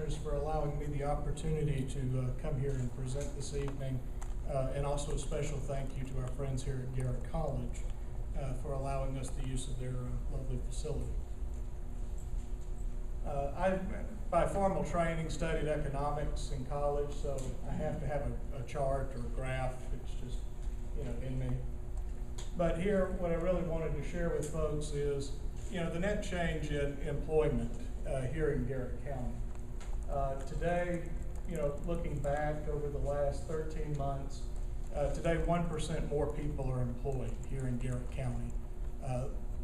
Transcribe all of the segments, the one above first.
Commissioners, for allowing me the opportunity to come here and present this evening, and also a special thank you to our friends here at Garrett College for allowing us the use of their lovely facility. I, by formal training, studied economics in college, so I have to have a chart or a graph. It's just, in me. But here, what I really wanted to share with folks is, the net change in employment here in Garrett County. Today, looking back over the last 13 months, today 1% more people are employed here in Garrett County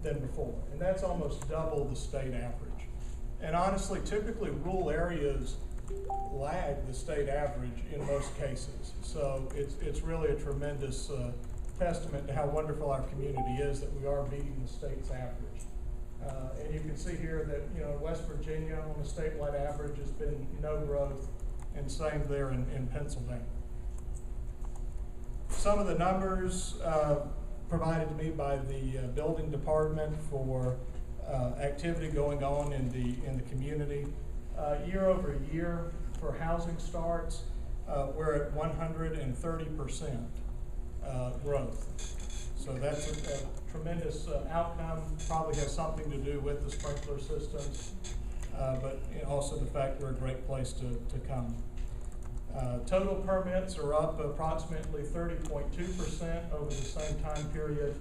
than before. And that's almost double the state average. And honestly, typically rural areas lag the state average in most cases. So it's really a tremendous testament to how wonderful our community is that we are beating the state's average. And you can see here that West Virginia on the statewide average has been no growth, and same there in Pennsylvania. Some of the numbers provided to me by the building department for activity going on in the community. Year over year for housing starts, we're at 130% growth. So that's a tremendous outcome. Probably has something to do with the sprinkler systems, but also the fact we're a great place to come. Total permits are up approximately 30.2% over the same time period,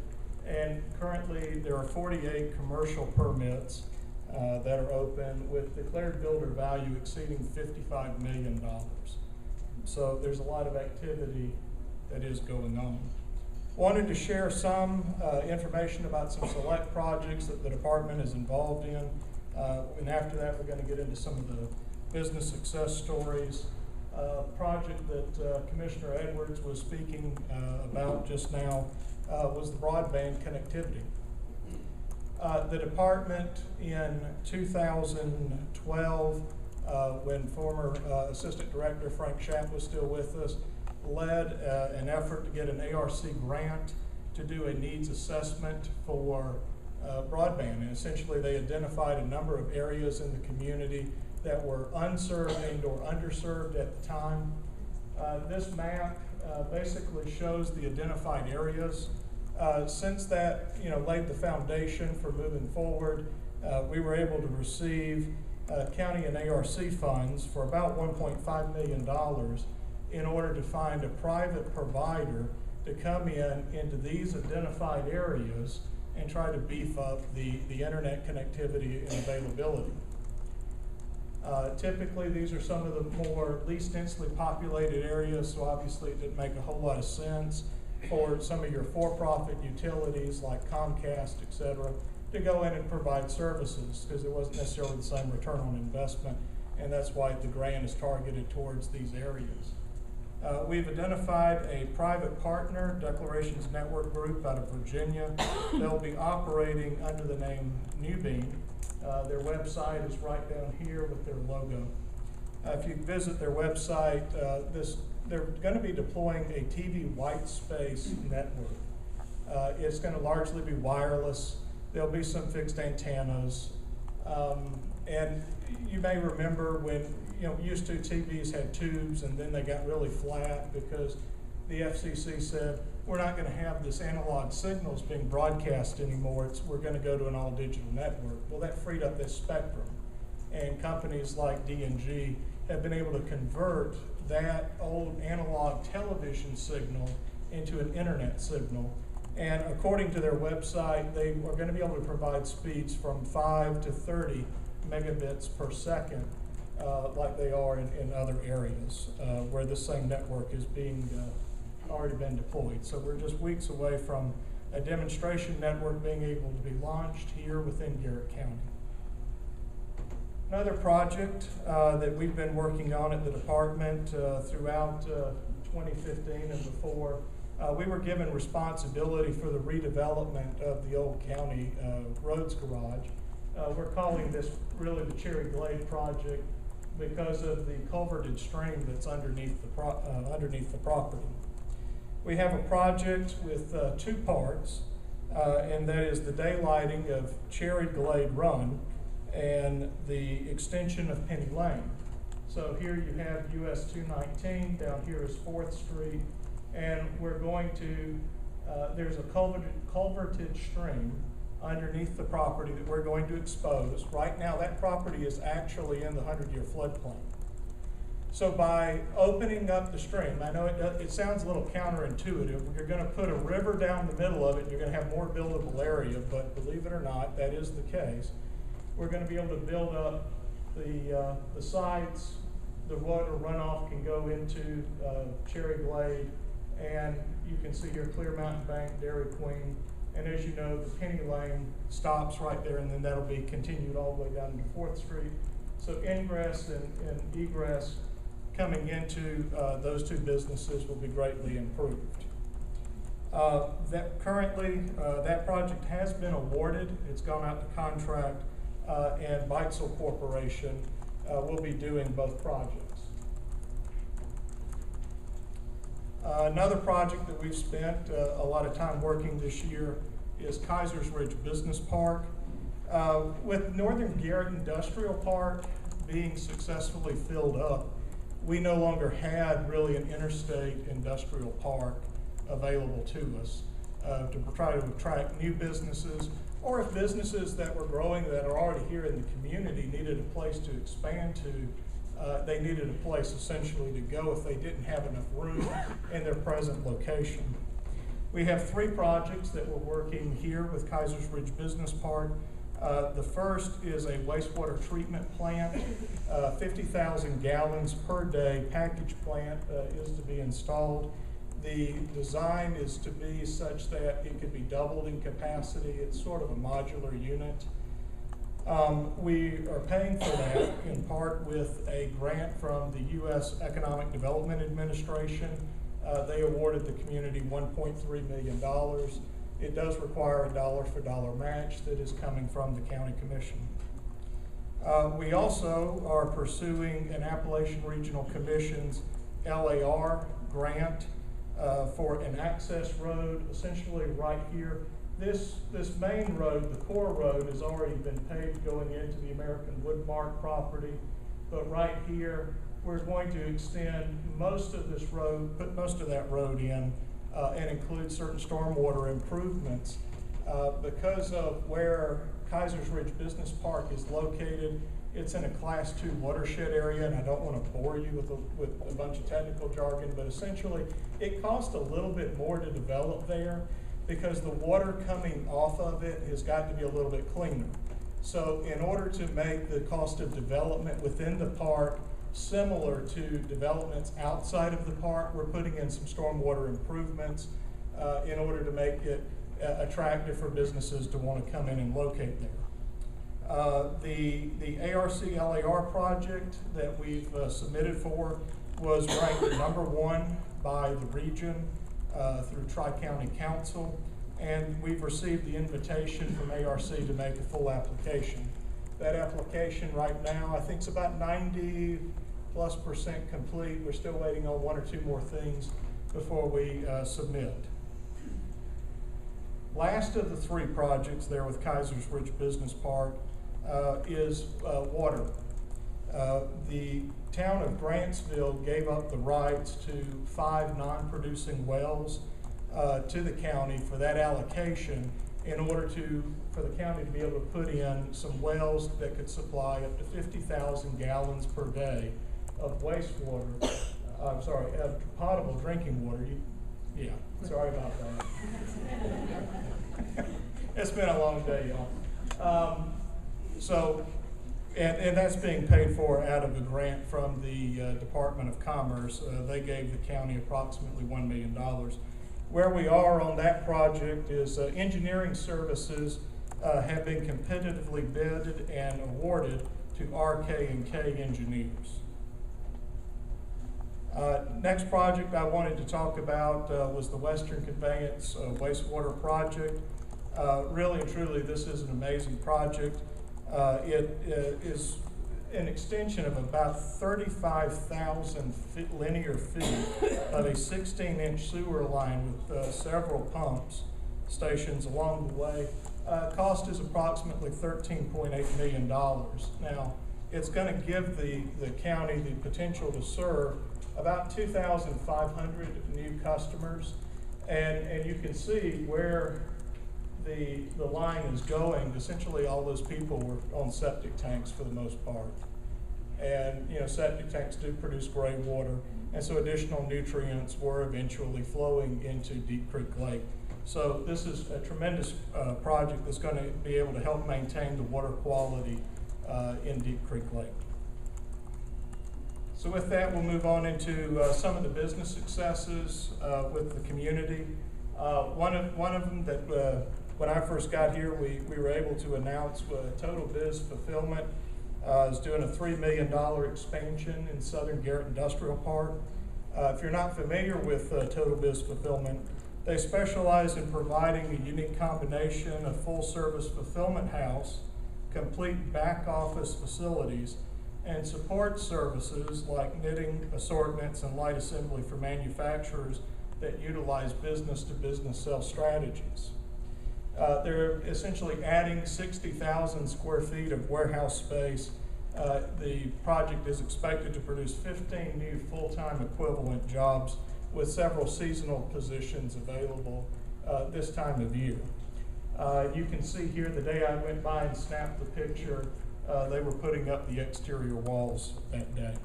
and currently there are 48 commercial permits that are open with declared builder value exceeding $55 million. So there's a lot of activity that is going on. Wanted to share some information about some select projects that the department is involved in, and after that we're going to get into some of the business success stories. Project that Commissioner Edwards was speaking about just now was the Broadband Connectivity. The department in 2012, when former Assistant Director Frank Schapp was still with us, led an effort to get an ARC grant to do a needs assessment for broadband. And essentially they identified a number of areas in the community that were unserved and or underserved at the time. This map basically shows the identified areas. Since that laid the foundation for moving forward, we were able to receive county and ARC funds for about $1.5 million in order to find a private provider to come into these identified areas and try to beef up the internet connectivity and availability. Typically, these are some of the more least densely populated areas, so obviously it didn't make a whole lot of sense for some of your for-profit utilities like Comcast, et cetera, to go in and provide services because there wasn't necessarily the same return on investment, and that's why the grant is targeted towards these areas. We've identified a private partner, Declarations Network Group out of Virginia. They'll be operating under the name Newbeam. Their website is right down here with their logo. If you visit their website, they're going to be deploying a TV white space network. It's going to largely be wireless. There'll be some fixed antennas. And you may remember when used to TVs had tubes and then they got really flat because the FCC said, we're not going to have this analog signals being broadcast anymore. We're going to go to an all digital network. Well, that freed up this spectrum. And companies like D&G have been able to convert that old analog television signal into an internet signal. And according to their website, they are going to be able to provide speeds from 5 to 30 megabits per second, like they are in other areas where this same network is being already been deployed. So we're just weeks away from a demonstration network being able to be launched here within Garrett County. Another project that we've been working on at the department throughout 2015 and before, we were given responsibility for the redevelopment of the old county roads garage. We're calling this really the Cherry Glade project because of the culverted stream that's underneath the property. We have a project with two parts, and that is the daylighting of Cherry Glade Run and the extension of Penny Lane. So here you have US 219, down here is 4th Street, and we're going to, there's a culverted stream underneath the property that we're going to expose. Right now, that property is actually in the 100-year floodplain. So by opening up the stream, I know it sounds a little counterintuitive. You're going to put a river down the middle of it, and you're going to have more buildable area, but believe it or not, that is the case. We're going to be able to build up the sites. The water runoff can go into Cherry Glade, and you can see here Clear Mountain Bank, Dairy Queen, and as you know, the Penny Lane stops right there, and then that'll be continued all the way down to 4th Street. So ingress and egress coming into those two businesses will be greatly improved. That project has been awarded. It's gone out to contract, and Beitzel Corporation will be doing both projects. Another project that we've spent a lot of time working this year is Kaiser's Ridge Business Park. With Northern Garrett Industrial Park being successfully filled up, we no longer had really an interstate industrial park available to us to try to attract new businesses, or if businesses that were growing that are already here in the community needed a place to expand to, they needed a place essentially to go if they didn't have enough room in their present location. We have 3 projects that we're working here with Kaiser's Ridge Business Park. The first is a wastewater treatment plant, 50,000 gallons per day package plant is to be installed. The design is to be such that it could be doubled in capacity. It's sort of a modular unit. We are paying for that in part with a grant from the U.S. Economic Development Administration. They awarded the community $1.3 million. It does require a dollar-for-dollar match that is coming from the County Commission. We also are pursuing an Appalachian Regional Commission's LAR grant for an access road, essentially right here. This main road, the core road, has already been paved going into the American Woodmark property, but right here, we're going to extend most of this road, put most of that road in, and include certain stormwater improvements. Because of where Kaiser's Ridge Business Park is located, it's in a Class 2 watershed area, and I don't want to bore you with a bunch of technical jargon, but essentially it costs a little bit more to develop there because the water coming off of it has got to be a little bit cleaner. So in order to make the cost of development within the park similar to developments outside of the park, we're putting in some stormwater improvements in order to make it attractive for businesses to want to come in and locate there. The ARC LAR project that we've submitted for was ranked #1 by the region through Tri-County Council, and we've received the invitation from ARC to make a full application. That application right now, I think it's about 90+% complete. We're still waiting on 1 or 2 more things before we submit. Last of the 3 projects there with Kaiser's Ridge Business Park is water. The town of Grantsville gave up the rights to 5 non-producing wells to the county for that allocation in order for the county to be able to put in some wells that could supply up to 50,000 gallons per day of wastewater, of potable drinking water. Yeah, sorry about that. It's been a long day, y'all. And that's being paid for out of a grant from the Department of Commerce. They gave the county approximately $1 million. Where we are on that project is engineering services have been competitively bidded and awarded to RK&K Engineers. Next project I wanted to talk about was the Western Conveyance wastewater project. Really and truly, this is an amazing project. It is an extension of about 35,000 linear feet of a 16-inch sewer line with several pumps stations along the way. Cost is approximately $13.8 million. Now, it's going to give the county the potential to serve about 2,500 new customers. And you can see where the line is going. Essentially, all those people were on septic tanks for the most part. And septic tanks do produce gray water, and so additional nutrients were eventually flowing into Deep Creek Lake. So this is a tremendous project that's going to be able to help maintain the water quality in Deep Creek Lake. So with that, we'll move on into some of the business successes with the community. One of them that when I first got here, we were able to announce Total Biz Fulfillment is doing a $3 million expansion in Southern Garrett Industrial Park. If you're not familiar with Total Biz Fulfillment, they specialize in providing a unique combination of full-service fulfillment house, complete back-office facilities, and support services like knitting, assortments, and light assembly for manufacturers that utilize business-to-business sales strategies. They're essentially adding 60,000 square feet of warehouse space. The project is expected to produce 15 new full-time equivalent jobs with several seasonal positions available this time of year. You can see here the day I went by and snapped the picture, they were putting up the exterior walls that day.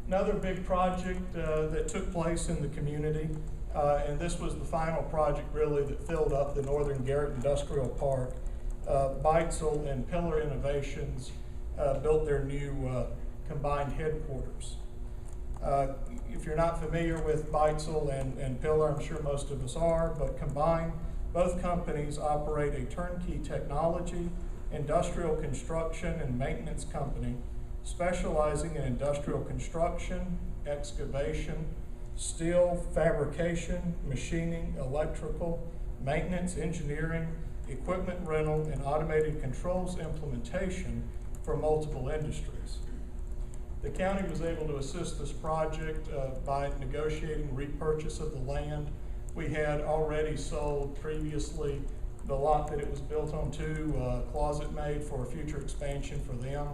Another big project that took place in the community, and this was the final project really that filled up the Northern Garrett Industrial Park. Beitzel and Pillar Innovations built their new combined headquarters. If you're not familiar with Beitzel and Pillar, I'm sure most of us are, but combined, both companies operate a turnkey technology, industrial construction, and maintenance company specializing in industrial construction, excavation, steel fabrication, machining, electrical, maintenance, engineering, equipment rental, and automated controls implementation for multiple industries. The county was able to assist this project by negotiating repurchase of the land. We had already sold previously the lot that it was built on to Closet Made for a future expansion for them.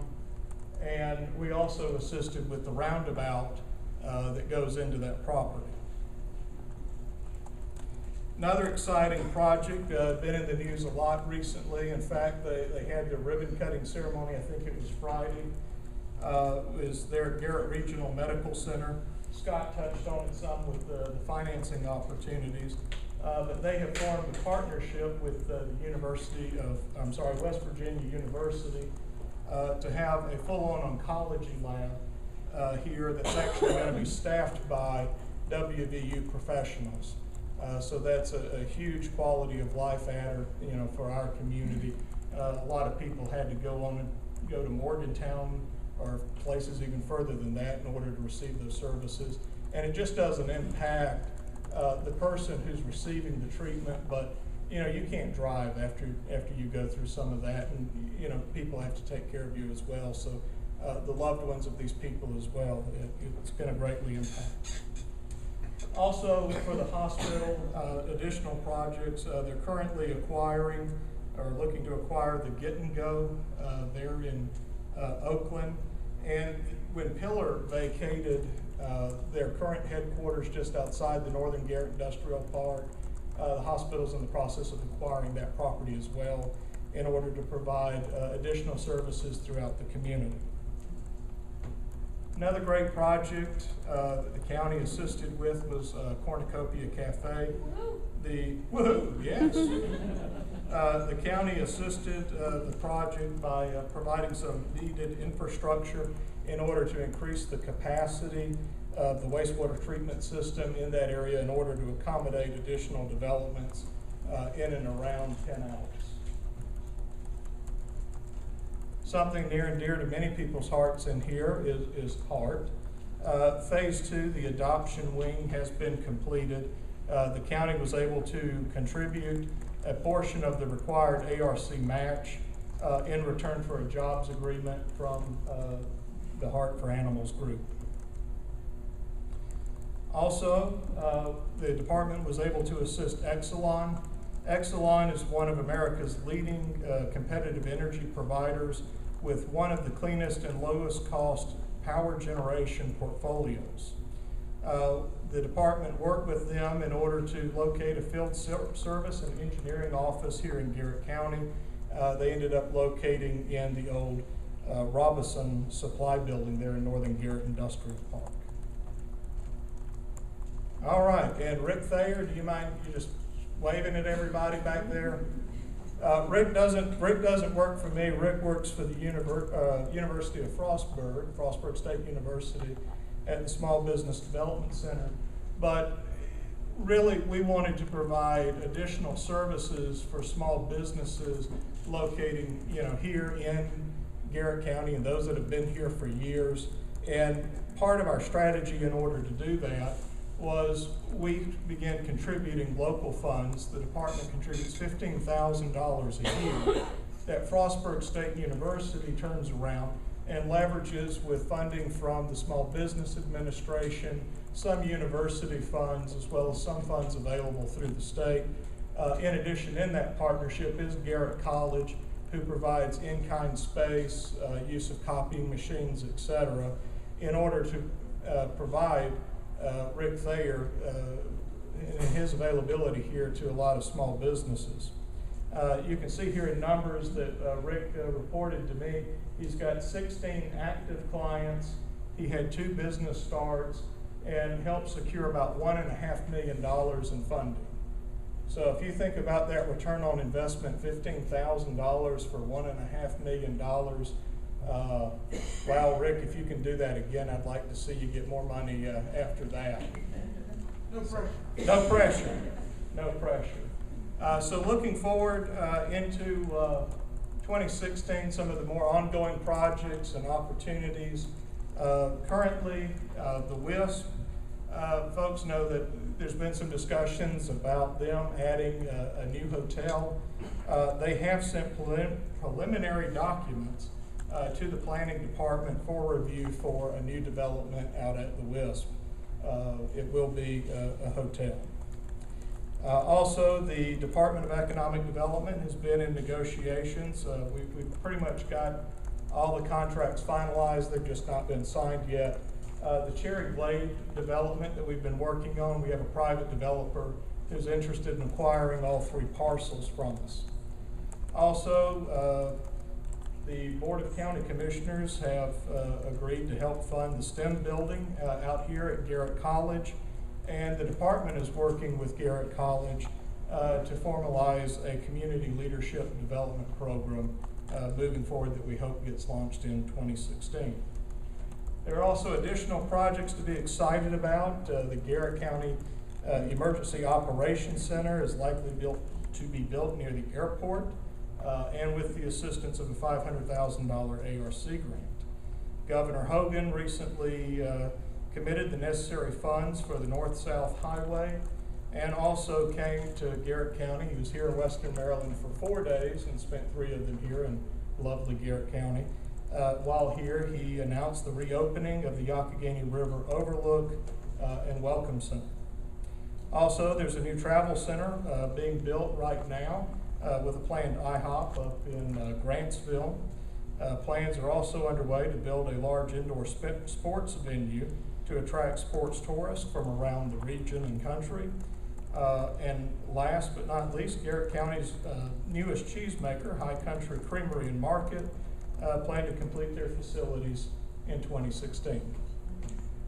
And we also assisted with the roundabout that goes into that property. Another exciting project, been in the news a lot recently. In fact, they had their ribbon cutting ceremony, I think it was Friday, is there at Garrett Regional Medical Center. Scott touched on it some with the financing opportunities, but they have formed a partnership with the West Virginia University to have a full-on oncology lab here that's actually going to be staffed by WVU professionals. So that's a huge quality of life adder, for our community. A lot of people had to go to Morgantown or places even further than that in order to receive those services. And it just doesn't impact the person who's receiving the treatment, but you can't drive after you go through some of that, and people have to take care of you as well. So the loved ones of these people as well, it's going to greatly impact. Also, for the hospital, additional projects, they're currently acquiring or looking to acquire the Get and Go there in Oakland. And when Pillar vacated their current headquarters just outside the Northern Garrett Industrial Park, the hospital's in the process of acquiring that property as well in order to provide additional services throughout the community. Another great project that the county assisted with was Cornucopia Cafe. Yes. The county assisted the project by providing some needed infrastructure in order to increase the capacity of the wastewater treatment system in that area in order to accommodate additional developments in and around 10 hours. Something near and dear to many people's hearts in here is HART. Phase 2, the adoption wing, has been completed. The county was able to contribute a portion of the required ARC match in return for a jobs agreement from the Heart for Animals group. Also, the department was able to assist Exelon. Exelon is one of America's leading competitive energy providers with one of the cleanest and lowest cost power generation portfolios. The department worked with them in order to locate a field service and engineering office here in Garrett County. They ended up locating in the old Robinson Supply Building there in Northern Garrett Industrial Park. All right, and Rick Thayer, do you mind you just waving at everybody back there? Rick doesn't work for me. Rick works for the University of Frostburg State University, at the Small Business Development Center. But really, we wanted to provide additional services for small businesses locating, here in Garrett County and those that have been here for years. And part of our strategy in order to do that was we began contributing local funds. The department contributes $15,000 a year that Frostburg State University turns around and leverages with funding from the Small Business Administration, some university funds, as well as some funds available through the state. In addition, in that partnership is Garrett College, who provides in-kind space, use of copying machines, etc., in order to provide Rick Thayer and his availability here to a lot of small businesses. You can see here in numbers that Rick reported to me. He's got 16 active clients. He had 2 business starts and helped secure about $1.5 million in funding. So if you think about that return on investment, $15,000 for $1.5 million, wow, Rick, if you can do that again, I'd like to see you get more money after that. No pressure. No pressure. No pressure. So looking forward into 2016, some of the more ongoing projects and opportunities. Currently, the WISP, folks know that there's been some discussions about them adding a new hotel. They have sent preliminary documents to the planning department for review for a new development out at the WISP. It will be a hotel. Also, the Department of Economic Development has been in negotiations. We've pretty much got all the contracts finalized. They've just not been signed yet. The Cherry Glade development that we've been working on, we have a private developer who's interested in acquiring all 3 parcels from us. Also, the Board of County Commissioners have agreed to help fund the STEM building out here at Garrett College. And the department is working with Garrett College to formalize a community leadership development program moving forward that we hope gets launched in 2016. There are also additional projects to be excited about. The Garrett County Emergency Operations Center is likely to be built near the airport and with the assistance of a $500,000 ARC grant. Governor Hogan recently committed the necessary funds for the North-South Highway and also came to Garrett County. He was here in Western Maryland for 4 days and spent 3 of them here in lovely Garrett County. While here, he announced the reopening of the Youghiogheny River Overlook and Welcome Center. Also, there's a new travel center being built right now with a planned IHOP up in Grantsville. Plans are also underway to build a large indoor sports venue to attract sports tourists from around the region and country. And last but not least, Garrett County's newest cheesemaker, High Country Creamery and Market, plan to complete their facilities in 2016.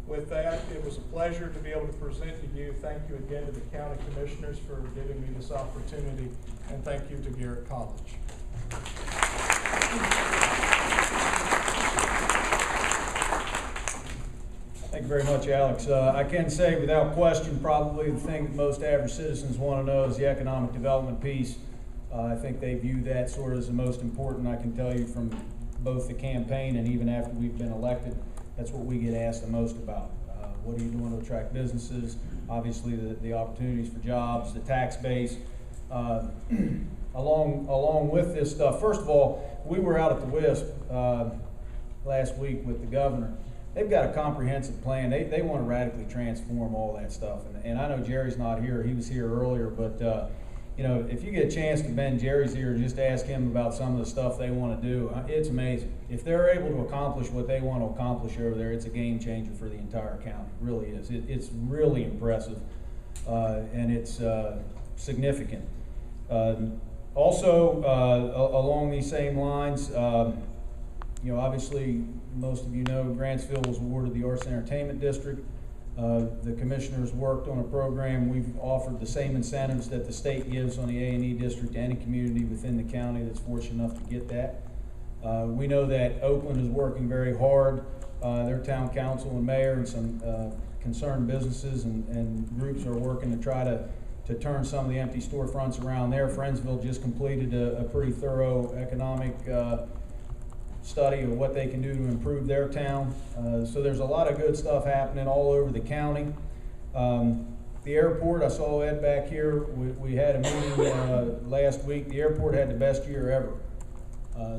With that, it was a pleasure to be able to present to you. Thank you again to the county commissioners for giving me this opportunity, and thank you to Garrett College. Thank you very much, Alex. I can say without question, probably the thing that most average citizens want to know is the economic development piece. I think they view that sort of as the most important. I can tell you from both the campaign and even after we've been elected, that's what we get asked the most about. What are you doing to attract businesses? Obviously, the opportunities for jobs, the tax base. Along with this stuff, first of all, we were out at the WISP last week with the governor. They've got a comprehensive plan. They want to radically transform all that stuff. And I know Jerry's not here. He was here earlier, but you know, if you get a chance to bend Jerry's ear, just ask him about some of the stuff they want to do. It's amazing. If they're able to accomplish what they want to accomplish over there, it's a game changer for the entire county. It really is. It's really impressive, and it's significant. Also, along these same lines, you know, obviously, most of you know Grantsville was awarded the Arts and Entertainment District. The commissioners worked on a program. We've offered the same incentives that the state gives on the A&E district to any community within the county that's fortunate enough to get that. We know that Oakland is working very hard. Their town council and mayor and some concerned businesses and groups are working to try to turn some of the empty storefronts around there. Friendsville just completed a pretty thorough economic study of what they can do to improve their town. So there's a lot of good stuff happening all over the county. The airport, I saw Ed back here. We had a meeting last week. The airport had the best year ever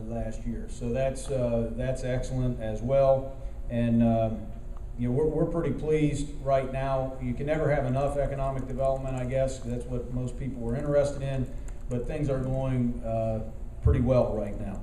last year. So that's excellent as well. And you know, we're pretty pleased right now. You can never have enough economic development, I guess. That's what most people were interested in. But things are going pretty well right now.